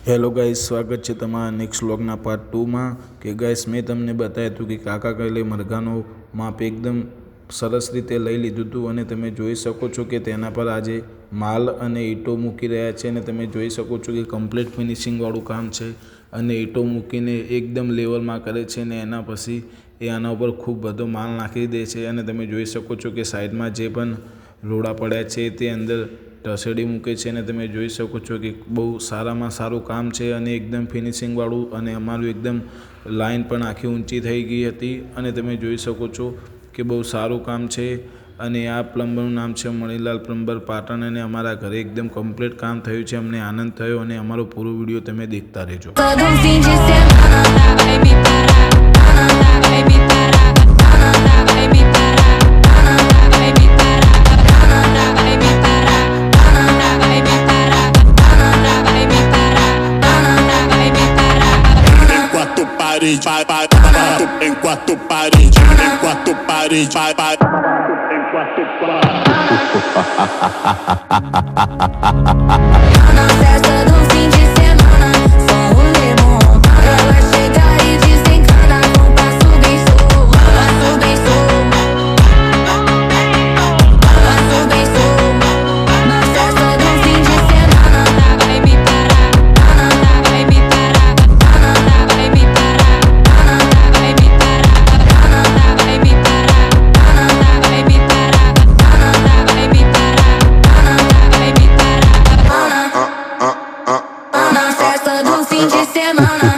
Hello guys, સ્વાગત છે તમારા નેક્સ્ટ વ્લોગના પાર્ટ 2માં કે ગાઈસ મેં તમને બતાવ્યું હતું કે કાકા કૈલે મરઘાનો માપ એકદમ સરસ રીતે લઈ લીધું હતું અને તમે જોઈ શકો છો કે તેના પર આજે માલ અને ઈંટો મૂકી રહ્યા છે અને તમે જોઈ શકો છો કે કમ્પ્લીટ ફિનિશિંગવાળું કામ છે અને ઈંટો મૂકીને એકદમ લેવલમાં કરે છે અને એના પછી એ આના ઉપર ખૂબ બધો માલ નાખી દે છે અને તમે જોઈ શકો છો કે સાઈડમાં જે પણ રોડા પડ્યા છે તે અંદર ઢસેડી મૂકે છે અને તમે જોઈ શકો છો કે બહુ સારામાં સારું કામ છે અને એકદમ ફિનિશિંગવાળું અને અમારું એકદમ લાઈન પણ આખી ઊંચી થઈ ગઈ હતી અને તમે જોઈ શકો છો કે બહુ સારું કામ છે અને આ પ્લમ્બરનું નામ છે મણિલાલ પ્લમ્બર પાટણ અને અમારા ઘરે એકદમ કમ્પ્લીટ કામ થયું છે. અમને આનંદ થયો અને અમારો પૂરો વિડીયો તમે દેખતા રહેજો. Em quatro paredes, em quatro paredes, em quatro Na festa do fim de semana, só o limão. Ela chega e desencana com passo bem solto, passo bem solto, passo bem solto. Na festa do fim de semana, vai me parar, vai me parar, vai me parar, vai me parar, vai me parar, vai me parar, vai me parar, vai me parar. Na festa do fim de semana.